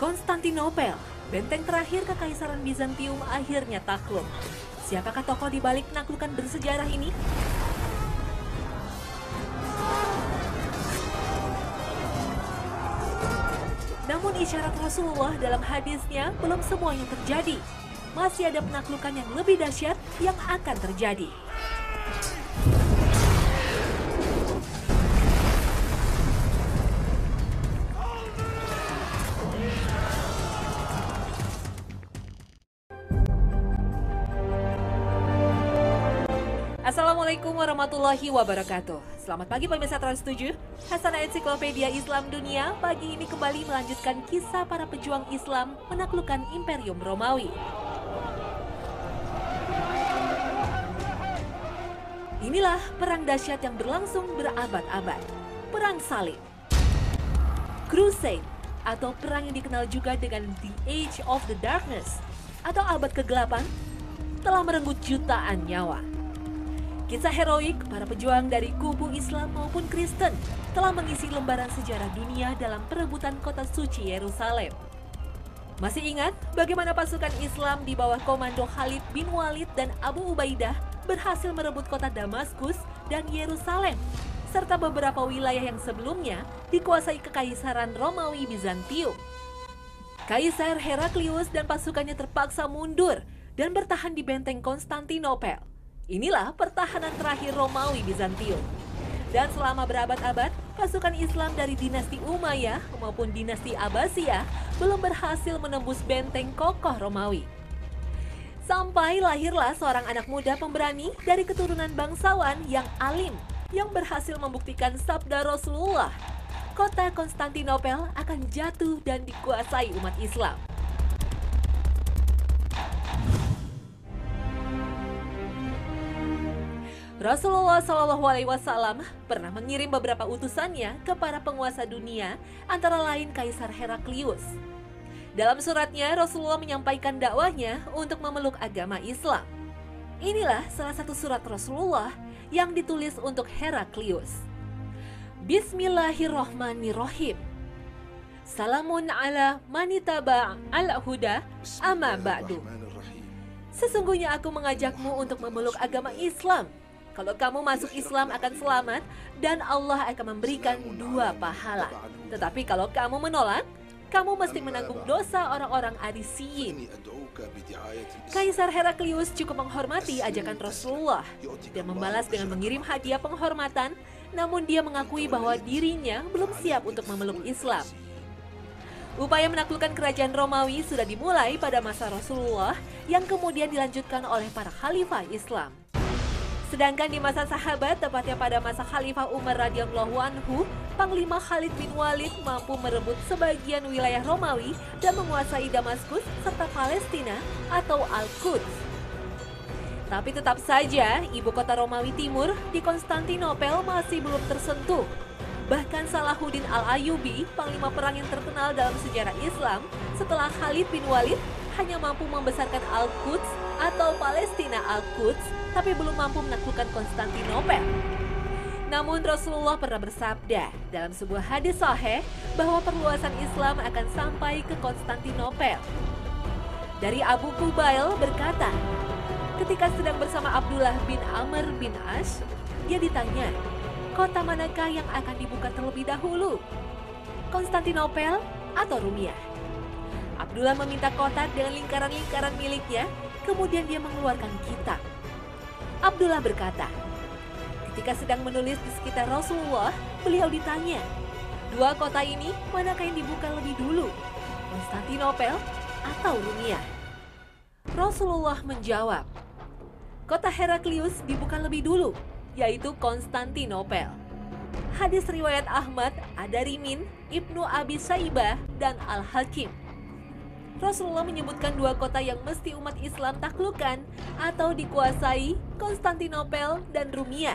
Konstantinopel, benteng terakhir Kekaisaran Bizantium akhirnya takluk. Siapakah tokoh di balik penaklukan bersejarah ini? Namun isyarat Rasulullah dalam hadisnya belum semuanya terjadi. Masih ada penaklukan yang lebih dahsyat yang akan terjadi. Assalamualaikum warahmatullahi wabarakatuh. Selamat pagi pemirsa Trans 7. Hasanah Ensiklopedia Islam Dunia pagi ini kembali melanjutkan kisah para pejuang Islam menaklukkan Imperium Romawi. Inilah perang dahsyat yang berlangsung berabad-abad. Perang Salib. Crusade atau perang yang dikenal juga dengan The Age of the Darkness atau abad kegelapan telah merenggut jutaan nyawa. Kisah heroik para pejuang dari kubu Islam maupun Kristen telah mengisi lembaran sejarah dunia dalam perebutan kota suci Yerusalem. Masih ingat bagaimana pasukan Islam di bawah komando Khalid bin Walid dan Abu Ubaidah berhasil merebut kota Damaskus dan Yerusalem, serta beberapa wilayah yang sebelumnya dikuasai Kekaisaran Romawi Bizantium. Kaisar Heraklius dan pasukannya terpaksa mundur dan bertahan di benteng Konstantinopel. Inilah pertahanan terakhir Romawi Bizantium. Dan selama berabad-abad, pasukan Islam dari dinasti Umayyah maupun dinasti Abbasiyah belum berhasil menembus benteng kokoh Romawi. Sampai lahirlah seorang anak muda pemberani dari keturunan bangsawan yang alim, yang berhasil membuktikan sabda Rasulullah, kota Konstantinopel akan jatuh dan dikuasai umat Islam. Rasulullah SAW pernah mengirim beberapa utusannya ke para penguasa dunia, antara lain Kaisar Heraklius. Dalam suratnya, Rasulullah menyampaikan dakwahnya untuk memeluk agama Islam. Inilah salah satu surat Rasulullah yang ditulis untuk Heraklius. Bismillahirrohmanirrohim. Salamun ala manitaba al-huda amma ba'du. Sesungguhnya aku mengajakmu untuk memeluk agama Islam. Kalau kamu masuk Islam akan selamat dan Allah akan memberikan 2 pahala. Tetapi kalau kamu menolak, kamu mesti menanggung dosa orang-orang Arisiyin. Kaisar Heraklius cukup menghormati ajakan Rasulullah dan membalas dengan mengirim hadiah penghormatan, namun dia mengakui bahwa dirinya belum siap untuk memeluk Islam. Upaya menaklukkan kerajaan Romawi sudah dimulai pada masa Rasulullah yang kemudian dilanjutkan oleh para khalifah Islam. Sedangkan di masa sahabat, tepatnya pada masa Khalifah Umar radhiyallahu anhu, Panglima Khalid bin Walid mampu merebut sebagian wilayah Romawi dan menguasai Damaskus serta Palestina atau Al-Quds. Tapi tetap saja, ibu kota Romawi Timur di Konstantinopel masih belum tersentuh. Bahkan Salahuddin Al-Ayyubi, panglima perang yang terkenal dalam sejarah Islam, setelah Khalid bin Walid hanya mampu membesarkan Al-Quds atau Palestina Al-Quds, tapi belum mampu menaklukkan Konstantinopel. Namun Rasulullah pernah bersabda dalam sebuah hadis sahih bahwa perluasan Islam akan sampai ke Konstantinopel. Dari Abu Qubail berkata, ketika sedang bersama Abdullah bin Amr bin As, dia ditanya, kota manakah yang akan dibuka terlebih dahulu? Konstantinopel atau Rumiah? Abdullah meminta kotak dengan lingkaran-lingkaran miliknya, kemudian dia mengeluarkan kitab. Abdullah berkata, ketika sedang menulis di sekitar Rasulullah, beliau ditanya, 2 kota ini manakah yang dibuka lebih dulu? Konstantinopel atau Rumiah? Rasulullah menjawab, kota Heraklius dibuka lebih dulu, yaitu Konstantinopel. Hadis riwayat Ahmad, Ad-Darimin, Ibnu Abi Saibah, dan Al-Hakim. Rasulullah menyebutkan 2 kota yang mesti umat Islam taklukkan atau dikuasai, Konstantinopel dan Rumiah.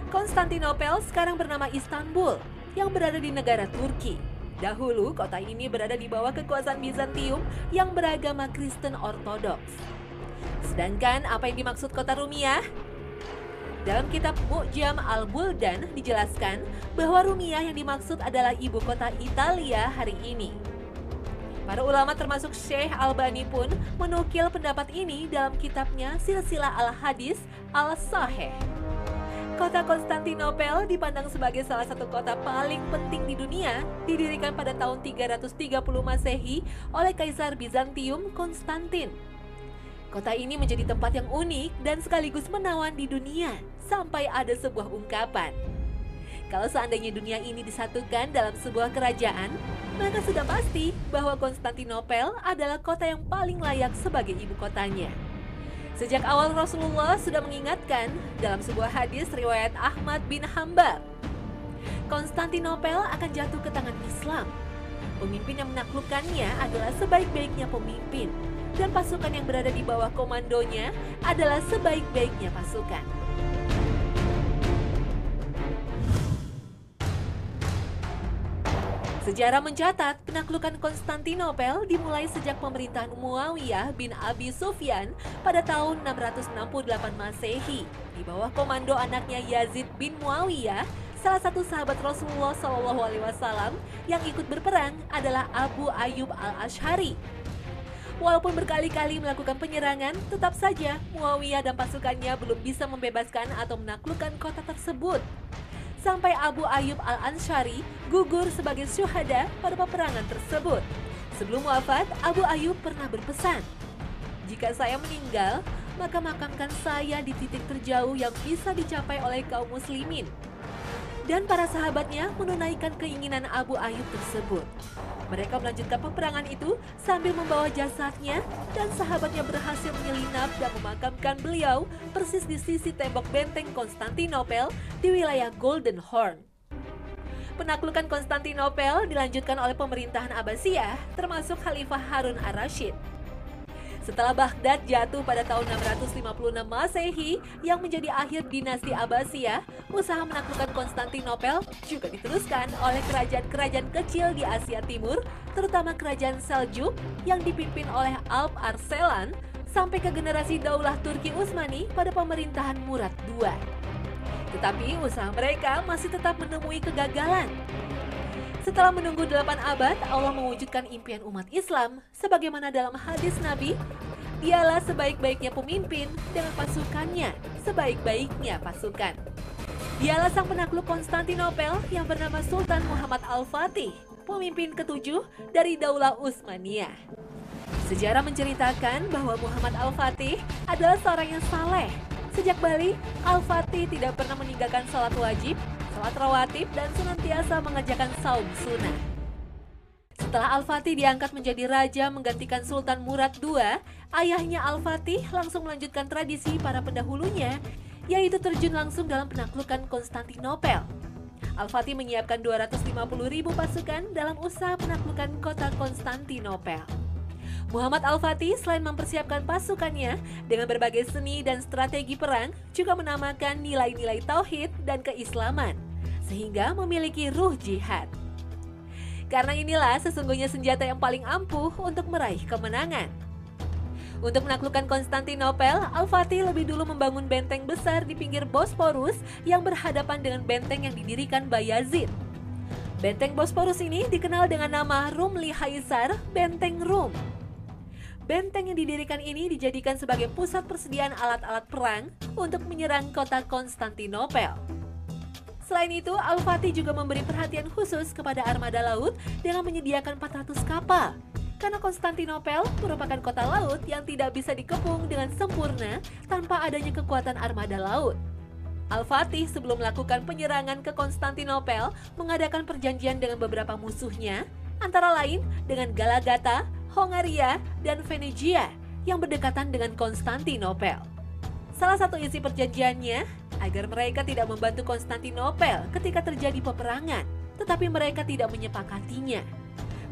Konstantinopel sekarang bernama Istanbul, yang berada di negara Turki. Dahulu kota ini berada di bawah kekuasaan Bizantium yang beragama Kristen Ortodoks. Sedangkan apa yang dimaksud kota Rumiah? Dalam kitab Mu'jam Al-Buldan dijelaskan bahwa Rumiah yang dimaksud adalah ibu kota Italia hari ini. Para ulama termasuk Syekh Albani pun menukil pendapat ini dalam kitabnya Silsilah Al-Hadis Al-Sahih. Kota Konstantinopel dipandang sebagai salah satu kota paling penting di dunia, didirikan pada tahun 330 Masehi oleh Kaisar Bizantium Konstantin. Kota ini menjadi tempat yang unik dan sekaligus menawan di dunia, sampai ada sebuah ungkapan. Kalau seandainya dunia ini disatukan dalam sebuah kerajaan, maka sudah pasti bahwa Konstantinopel adalah kota yang paling layak sebagai ibu kotanya. Sejak awal Rasulullah sudah mengingatkan dalam sebuah hadis riwayat Ahmad bin Hanbal, Konstantinopel akan jatuh ke tangan Islam. Pemimpin yang menaklukkannya adalah sebaik-baiknya pemimpin, dan pasukan yang berada di bawah komandonya adalah sebaik-baiknya pasukan. Sejarah mencatat penaklukan Konstantinopel dimulai sejak pemerintahan Muawiyah bin Abi Sufyan pada tahun 668 Masehi di bawah komando anaknya Yazid bin Muawiyah. Salah satu sahabat Rasulullah SAW yang ikut berperang adalah Abu Ayyub al-Ash'ari. Walaupun berkali-kali melakukan penyerangan, tetap saja Muawiyah dan pasukannya belum bisa membebaskan atau menaklukkan kota tersebut. Sampai Abu Ayyub al-Ansari gugur sebagai syuhada pada peperangan tersebut. Sebelum wafat, Abu Ayyub pernah berpesan, "Jika saya meninggal, maka makamkan saya di titik terjauh yang bisa dicapai oleh kaum muslimin." Dan para sahabatnya menunaikan keinginan Abu Ayyub tersebut. Mereka melanjutkan peperangan itu sambil membawa jasadnya, dan sahabatnya berhasil menyelinap dan memakamkan beliau persis di sisi tembok benteng Konstantinopel di wilayah Golden Horn. Penaklukan Konstantinopel dilanjutkan oleh pemerintahan Abbasiyah, termasuk Khalifah Harun ar-Rasyid. Setelah Baghdad jatuh pada tahun 656 Masehi yang menjadi akhir dinasti Abbasiyah, usaha menaklukkan Konstantinopel juga diteruskan oleh kerajaan-kerajaan kecil di Asia Timur, terutama kerajaan Seljuk yang dipimpin oleh Alp Arslan, sampai ke generasi Daulah Turki Utsmani pada pemerintahan Murad II. Tetapi usaha mereka masih tetap menemui kegagalan. Setelah menunggu 8 abad, Allah mewujudkan impian umat Islam sebagaimana dalam hadis Nabi, "Dialah sebaik-baiknya pemimpin dengan pasukannya, sebaik-baiknya pasukan." Dialah sang penakluk Konstantinopel yang bernama Sultan Muhammad Al-Fatih, pemimpin ketujuh dari Daulah Utsmaniyah. Sejarah menceritakan bahwa Muhammad Al-Fatih adalah seorang yang saleh. Sejak Bali, Al-Fatih tidak pernah meninggalkan salat wajib, salat rawatib, dan senantiasa mengerjakan saum sunnah. Setelah Al-Fatih diangkat menjadi raja menggantikan Sultan Murad II, ayahnya Al-Fatih langsung melanjutkan tradisi para pendahulunya, yaitu terjun langsung dalam penaklukan Konstantinopel. Al-Fatih menyiapkan 250.000 pasukan dalam usaha penaklukan kota Konstantinopel. Muhammad Al-Fatih selain mempersiapkan pasukannya dengan berbagai seni dan strategi perang, juga menamakan nilai-nilai tauhid dan keislaman, sehingga memiliki ruh jihad. Karena inilah sesungguhnya senjata yang paling ampuh untuk meraih kemenangan. Untuk menaklukkan Konstantinopel, Al-Fatih lebih dulu membangun benteng besar di pinggir Bosporus yang berhadapan dengan benteng yang didirikan Bayazid. Benteng Bosporus ini dikenal dengan nama Rumli Haisar, Benteng Rum. Benteng yang didirikan ini dijadikan sebagai pusat persediaan alat-alat perang untuk menyerang kota Konstantinopel. Selain itu, Al-Fatih juga memberi perhatian khusus kepada armada laut dengan menyediakan 400 kapal. Karena Konstantinopel merupakan kota laut yang tidak bisa dikepung dengan sempurna tanpa adanya kekuatan armada laut. Al-Fatih sebelum melakukan penyerangan ke Konstantinopel mengadakan perjanjian dengan beberapa musuhnya, antara lain dengan Galagata, Hongaria, dan Venesia yang berdekatan dengan Konstantinopel. Salah satu isi perjanjiannya agar mereka tidak membantu Konstantinopel ketika terjadi peperangan, tetapi mereka tidak menyepakatinya.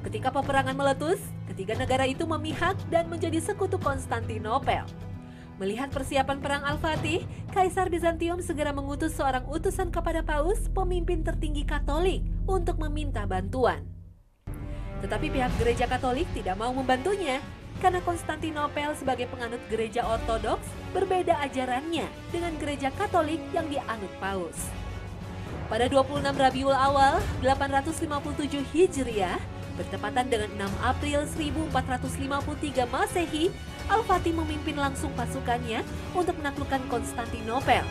Ketika peperangan meletus, ketiga negara itu memihak dan menjadi sekutu Konstantinopel. Melihat persiapan perang Al-Fatih, Kaisar Bizantium segera mengutus seorang utusan kepada Paus, pemimpin tertinggi Katolik, untuk meminta bantuan. Tetapi pihak gereja Katolik tidak mau membantunya, karena Konstantinopel sebagai penganut gereja Ortodoks berbeda ajarannya dengan gereja Katolik yang dianut Paus. Pada 26 Rabiul Awal 857 Hijriah, Bertepatan dengan 6 April 1453 Masehi, Al-Fatih memimpin langsung pasukannya untuk menaklukkan Konstantinopel.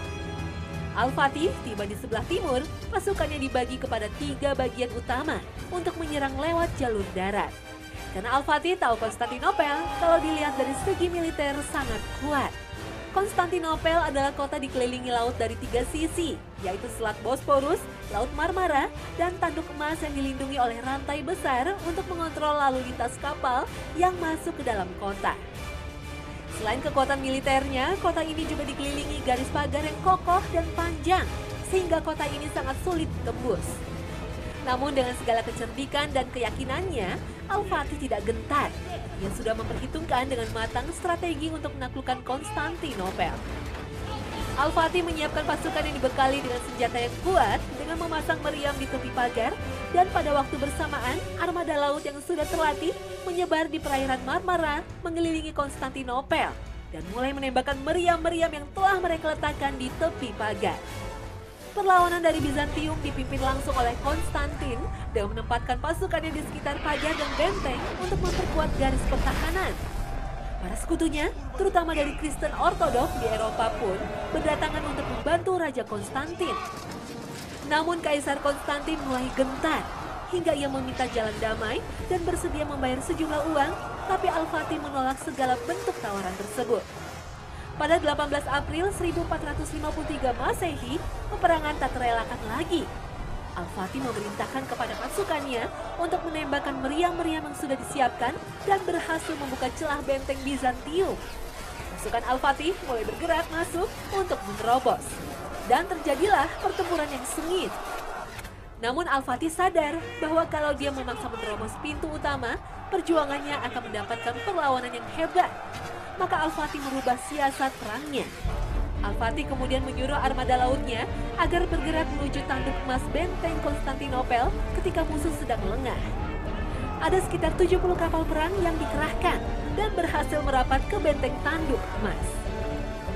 Al-Fatih tiba di sebelah timur, pasukannya dibagi kepada 3 bagian utama untuk menyerang lewat jalur darat. Karena Al-Fatih tahu Konstantinopel, kalau dilihat dari segi militer sangat kuat. Konstantinopel adalah kota dikelilingi laut dari 3 sisi, yaitu Selat Bosporus, Laut Marmara, dan Tanduk Emas yang dilindungi oleh rantai besar untuk mengontrol lalu lintas kapal yang masuk ke dalam kota. Selain kekuatan militernya, kota ini juga dikelilingi garis pagar yang kokoh dan panjang, sehingga kota ini sangat sulit ditembus. Namun dengan segala kecerdikan dan keyakinannya, Al-Fatih tidak gentar. Ia sudah memperhitungkan dengan matang strategi untuk menaklukkan Konstantinopel. Al-Fatih menyiapkan pasukan yang dibekali dengan senjata yang kuat dengan memasang meriam di tepi pagar, dan pada waktu bersamaan armada laut yang sudah terlatih menyebar di perairan Marmara mengelilingi Konstantinopel dan mulai menembakkan meriam-meriam yang telah mereka letakkan di tepi pagar. Perlawanan dari Bizantium dipimpin langsung oleh Konstantin dengan menempatkan pasukannya di sekitar pagar dan benteng untuk memperkuat garis pertahanan. Para sekutunya, terutama dari Kristen Ortodoks di Eropa pun berdatangan untuk membantu Raja Konstantin. Namun Kaisar Konstantin mulai gentar hingga ia meminta jalan damai dan bersedia membayar sejumlah uang, tapi Al-Fatih menolak segala bentuk tawaran tersebut. Pada 18 April 1453 Masehi, peperangan tak terelakkan lagi. Al-Fatih memerintahkan kepada pasukannya untuk menembakkan meriam-meriam yang sudah disiapkan dan berhasil membuka celah benteng Bizantium. Pasukan Al-Fatih mulai bergerak masuk untuk menerobos. Dan terjadilah pertempuran yang sengit. Namun Al-Fatih sadar bahwa kalau dia memaksa menerobos pintu utama, perjuangannya akan mendapatkan perlawanan yang hebat. Maka Al-Fatih merubah siasat perangnya. Al-Fatih kemudian menyuruh armada lautnya agar bergerak menuju tanduk emas benteng Konstantinopel ketika musuh sedang lengah. Ada sekitar 70 kapal perang yang dikerahkan dan berhasil merapat ke benteng tanduk emas.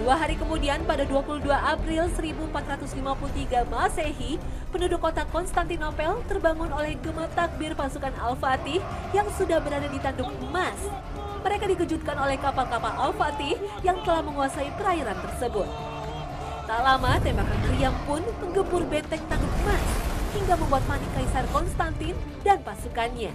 2 hari kemudian pada 22 April 1453 Masehi, penduduk kota Konstantinopel terbangun oleh gema takbir pasukan Al-Fatih yang sudah berada di tanduk emas. Mereka dikejutkan oleh kapal-kapal Al-Fatih yang telah menguasai perairan tersebut. Tak lama, tembakan meriam pun menggempur benteng tanduk emas hingga membuat panik Kaisar Konstantin dan pasukannya.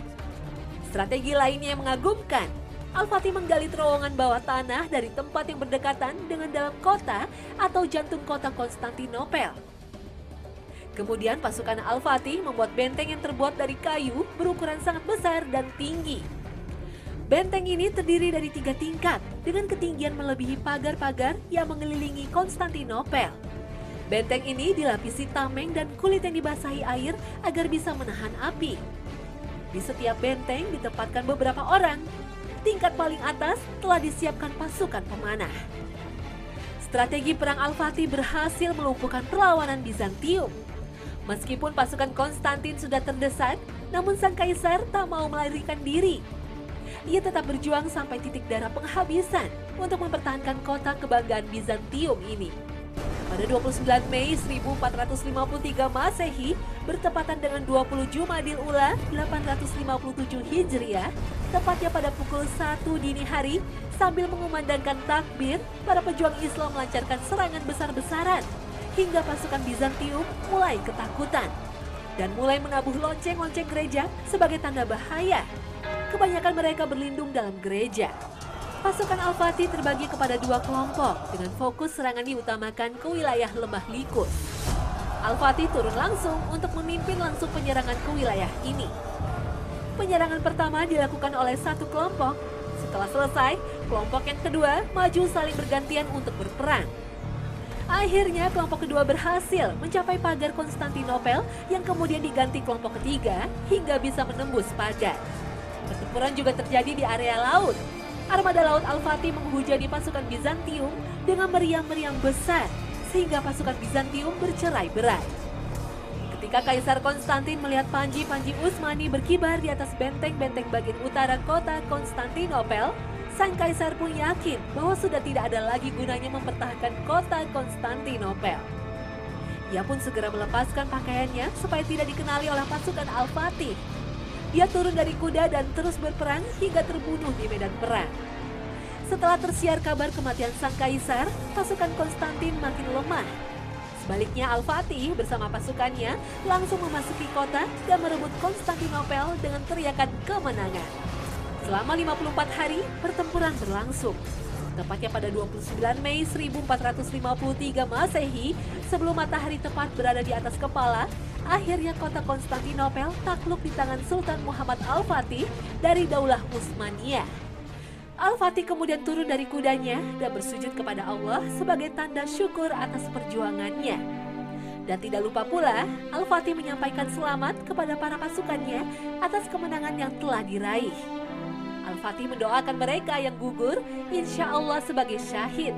Strategi lainnya yang mengagumkan, Al-Fatih menggali terowongan bawah tanah dari tempat yang berdekatan dengan dalam kota atau jantung kota Konstantinopel. Kemudian pasukan Al-Fatih membuat benteng yang terbuat dari kayu berukuran sangat besar dan tinggi. Benteng ini terdiri dari 3 tingkat dengan ketinggian melebihi pagar-pagar yang mengelilingi Konstantinopel. Benteng ini dilapisi tameng dan kulit yang dibasahi air agar bisa menahan api. Di setiap benteng ditempatkan beberapa orang. Tingkat paling atas telah disiapkan pasukan pemanah. Strategi perang Al-Fatih berhasil melumpuhkan perlawanan Bizantium. Meskipun pasukan Konstantin sudah terdesak, namun sang kaisar tak mau melarikan diri. Ia tetap berjuang sampai titik darah penghabisan untuk mempertahankan kota kebanggaan Bizantium ini. Pada 29 Mei 1453 Masehi, bertepatan dengan 20 Jumadil Ula 857 Hijriah, tepatnya pada pukul 1 dini hari, sambil mengumandangkan takbir, para pejuang Islam melancarkan serangan besar-besaran, hingga pasukan Bizantium mulai ketakutan dan mulai menabuh lonceng-lonceng gereja sebagai tanda bahaya. Kebanyakan mereka berlindung dalam gereja. Pasukan Al-Fatih terbagi kepada 2 kelompok dengan fokus serangan diutamakan ke wilayah lembah Likus. Al-Fatih turun langsung untuk memimpin langsung penyerangan ke wilayah ini. Penyerangan pertama dilakukan oleh 1 kelompok. Setelah selesai, kelompok yang kedua maju saling bergantian untuk berperang. Akhirnya kelompok kedua berhasil mencapai pagar Konstantinopel yang kemudian diganti kelompok ketiga hingga bisa menembus pagar. Pertempuran juga terjadi di area laut. Armada laut Al-Fatih menghujani pasukan Bizantium dengan meriam-meriam besar, sehingga pasukan Bizantium bercerai-berai. Ketika Kaisar Konstantin melihat panji-panji Utsmani berkibar di atas benteng-benteng bagian utara kota Konstantinopel, sang kaisar pun yakin bahwa sudah tidak ada lagi gunanya mempertahankan kota Konstantinopel. Ia pun segera melepaskan pakaiannya supaya tidak dikenali oleh pasukan Al-Fatih. Dia turun dari kuda dan terus berperang hingga terbunuh di medan perang. Setelah tersiar kabar kematian sang kaisar, pasukan Konstantin makin lemah. Sebaliknya Al-Fatih bersama pasukannya langsung memasuki kota dan merebut Konstantinopel dengan teriakan kemenangan. Selama 54 hari, pertempuran berlangsung. Tepatnya pada 29 Mei 1453 Masehi, sebelum matahari tepat berada di atas kepala, akhirnya kota Konstantinopel takluk di tangan Sultan Muhammad Al-Fatih dari Daulah Utsmaniyah. Al-Fatih kemudian turun dari kudanya dan bersujud kepada Allah sebagai tanda syukur atas perjuangannya. Dan tidak lupa pula, Al-Fatih menyampaikan selamat kepada para pasukannya atas kemenangan yang telah diraih. Al-Fatih mendoakan mereka yang gugur, insya Allah sebagai syahid.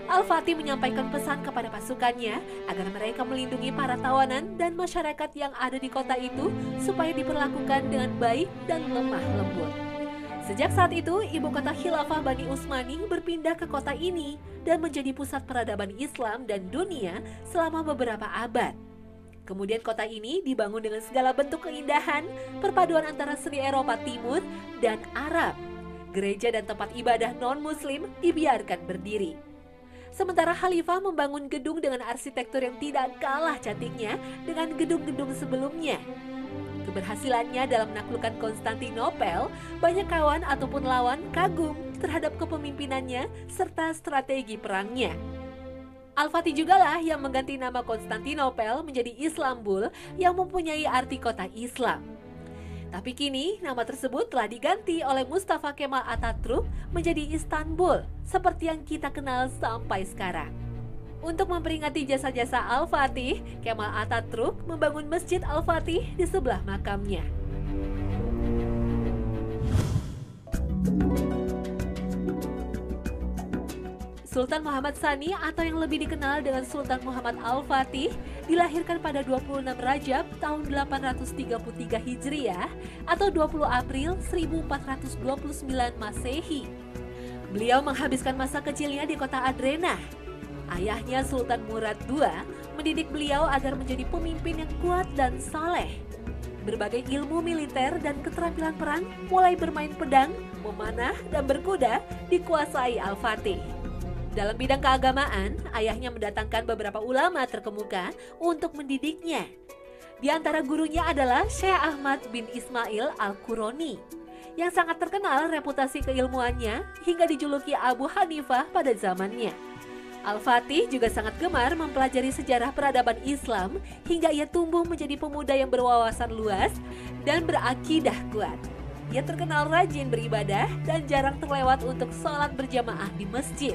Al-Fatih menyampaikan pesan kepada pasukannya agar mereka melindungi para tawanan dan masyarakat yang ada di kota itu supaya diperlakukan dengan baik dan lemah lembut. Sejak saat itu, ibu kota Khilafah Bani Utsmani berpindah ke kota ini dan menjadi pusat peradaban Islam dan dunia selama beberapa abad. Kemudian kota ini dibangun dengan segala bentuk keindahan, perpaduan antara seni Eropa Timur dan Arab. Gereja dan tempat ibadah non-muslim dibiarkan berdiri. Sementara Khalifah membangun gedung dengan arsitektur yang tidak kalah cantiknya dengan gedung-gedung sebelumnya. Keberhasilannya dalam menaklukkan Konstantinopel, banyak kawan ataupun lawan kagum terhadap kepemimpinannya serta strategi perangnya. Al-Fatih jugalah yang mengganti nama Konstantinopel menjadi Istanbul yang mempunyai arti kota Islam. Tapi kini nama tersebut telah diganti oleh Mustafa Kemal Atatürk menjadi Istanbul seperti yang kita kenal sampai sekarang. Untuk memperingati jasa-jasa Al-Fatih, Kemal Atatürk membangun Masjid Al-Fatih di sebelah makamnya. Sultan Muhammad Tsani atau yang lebih dikenal dengan Sultan Muhammad Al-Fatih dilahirkan pada 26 Rajab tahun 833 Hijriah atau 20 April 1429 Masehi. Beliau menghabiskan masa kecilnya di kota Adrena. Ayahnya Sultan Murad II mendidik beliau agar menjadi pemimpin yang kuat dan saleh. Berbagai ilmu militer dan keterampilan perang mulai bermain pedang, memanah, dan berkuda dikuasai Al-Fatih. Dalam bidang keagamaan, ayahnya mendatangkan beberapa ulama terkemuka untuk mendidiknya. Di antara gurunya adalah Syekh Ahmad bin Ismail Al-Qurani, yang sangat terkenal reputasi keilmuannya hingga dijuluki Abu Hanifah pada zamannya. Al-Fatih juga sangat gemar mempelajari sejarah peradaban Islam hingga ia tumbuh menjadi pemuda yang berwawasan luas dan berakidah kuat. Ia terkenal rajin beribadah dan jarang terlewat untuk sholat berjamaah di masjid.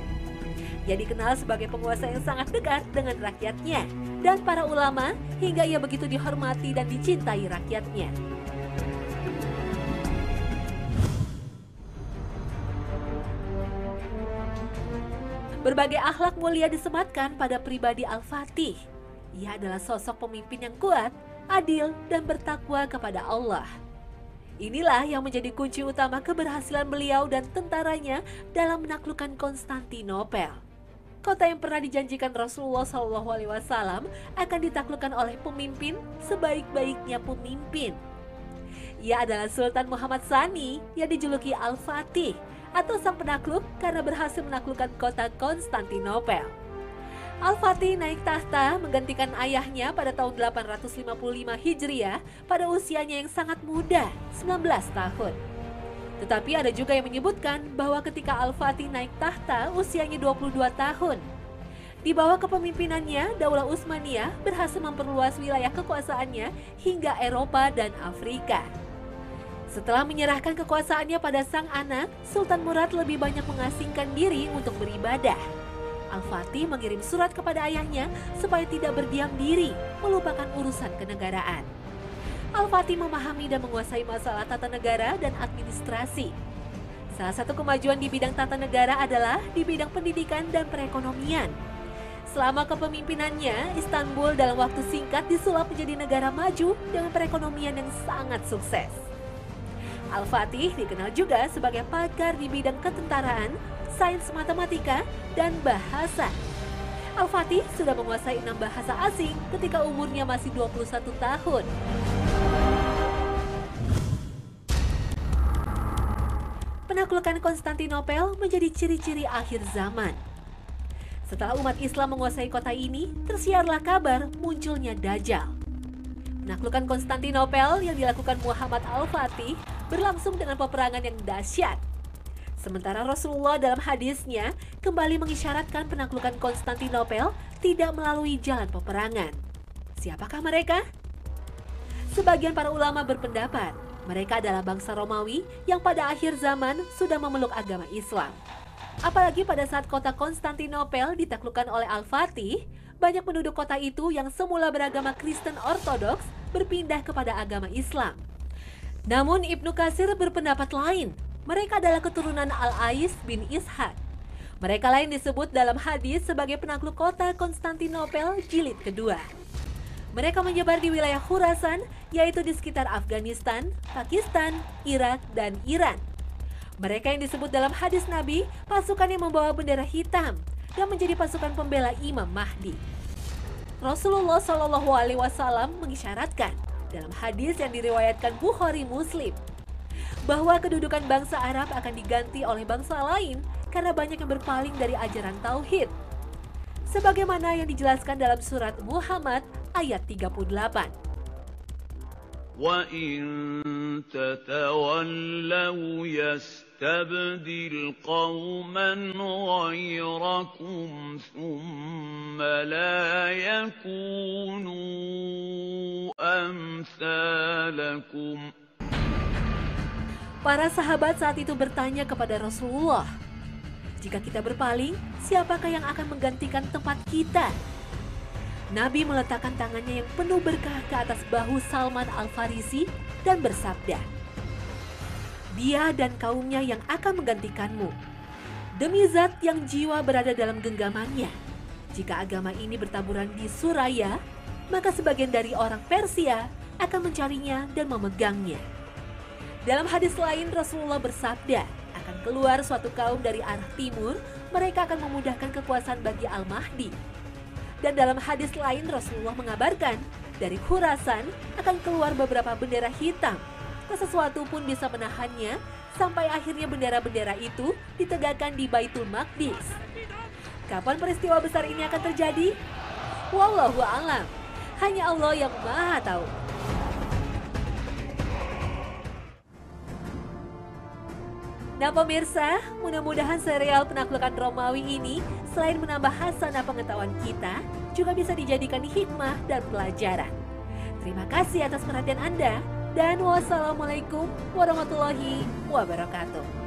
Ia dikenal sebagai penguasa yang sangat dekat dengan rakyatnya dan para ulama hingga ia begitu dihormati dan dicintai rakyatnya. Berbagai akhlak mulia disematkan pada pribadi Al-Fatih. Ia adalah sosok pemimpin yang kuat, adil, dan bertakwa kepada Allah. Inilah yang menjadi kunci utama keberhasilan beliau dan tentaranya dalam menaklukkan Konstantinopel. Kota yang pernah dijanjikan Rasulullah SAW akan ditaklukkan oleh pemimpin sebaik-baiknya pemimpin. Ia adalah Sultan Muhammad Tsani yang dijuluki Al-Fatih atau sang penakluk karena berhasil menaklukkan kota Konstantinopel. Al-Fatih naik tahta menggantikan ayahnya pada tahun 855 Hijriah pada usianya yang sangat muda, 19 tahun. Tetapi ada juga yang menyebutkan bahwa ketika Al-Fatih naik tahta usianya 22 tahun. Di bawah kepemimpinannya, Daulah Utsmaniyah berhasil memperluas wilayah kekuasaannya hingga Eropa dan Afrika. Setelah menyerahkan kekuasaannya pada sang anak, Sultan Murad lebih banyak mengasingkan diri untuk beribadah. Al-Fatih mengirim surat kepada ayahnya supaya tidak berdiam diri, melupakan urusan kenegaraan. Al-Fatih memahami dan menguasai masalah tata negara dan administrasi. Salah satu kemajuan di bidang tata negara adalah di bidang pendidikan dan perekonomian. Selama kepemimpinannya, Istanbul dalam waktu singkat disulap menjadi negara maju dengan perekonomian yang sangat sukses. Al-Fatih dikenal juga sebagai pakar di bidang ketentaraan, sains matematika, dan bahasa. Al-Fatih sudah menguasai 6 bahasa asing ketika umurnya masih 21 tahun. Penaklukan Konstantinopel menjadi ciri-ciri akhir zaman. Setelah umat Islam menguasai kota ini, tersiarlah kabar munculnya Dajjal. Penaklukan Konstantinopel yang dilakukan Muhammad Al-Fatih berlangsung dengan peperangan yang dahsyat. Sementara Rasulullah dalam hadisnya kembali mengisyaratkan penaklukan Konstantinopel tidak melalui jalan peperangan. Siapakah mereka? Sebagian para ulama berpendapat mereka adalah bangsa Romawi yang pada akhir zaman sudah memeluk agama Islam. Apalagi pada saat kota Konstantinopel ditaklukkan oleh Al-Fatih, banyak penduduk kota itu yang semula beragama Kristen Ortodoks berpindah kepada agama Islam. Namun Ibnu Katsir berpendapat lain. Mereka adalah keturunan Al-Ais bin Ishaq. Mereka lain disebut dalam hadis sebagai penakluk kota Konstantinopel jilid kedua. Mereka menyebar di wilayah Khurasan, yaitu di sekitar Afghanistan, Pakistan, Irak, dan Iran. Mereka yang disebut dalam hadis Nabi, pasukan yang membawa bendera hitam, dan menjadi pasukan pembela Imam Mahdi. Rasulullah SAW mengisyaratkan dalam hadis yang diriwayatkan Bukhari Muslim, bahwa kedudukan bangsa Arab akan diganti oleh bangsa lain karena banyak yang berpaling dari ajaran Tauhid. Sebagaimana yang dijelaskan dalam surat Muhammad ayat 38. وَإِن تَتَوَلَّوْا يَسْتَبْدِلْ قَوْمًا غَيْرَكُمْ ثُمَّ لَا يَكُونُوا أَمْثَالَكُمْ. Para sahabat saat itu bertanya kepada Rasulullah, jika kita berpaling, siapakah yang akan menggantikan tempat kita? Nabi meletakkan tangannya yang penuh berkah ke atas bahu Salman Al-Farisi dan bersabda, dia dan kaumnya yang akan menggantikanmu. Demi zat yang jiwa berada dalam genggamannya, jika agama ini bertaburan di Suraya, maka sebagian dari orang Persia akan mencarinya dan memegangnya. Dalam hadis lain Rasulullah bersabda, akan keluar suatu kaum dari arah timur, mereka akan memudahkan kekuasaan bagi Al-Mahdi. Dan dalam hadis lain Rasulullah mengabarkan, dari Khurasan akan keluar beberapa bendera hitam. Tak sesuatu pun bisa menahannya, sampai akhirnya bendera-bendera itu ditegakkan di Baitul Maqdis. Kapan peristiwa besar ini akan terjadi? Wallahu a'lam. Hanya Allah yang Maha Tahu. Nah pemirsa, mudah-mudahan serial penaklukan Romawi ini selain menambah hasanah pengetahuan kita, juga bisa dijadikan hikmah dan pelajaran. Terima kasih atas perhatian Anda, dan wassalamualaikum warahmatullahi wabarakatuh.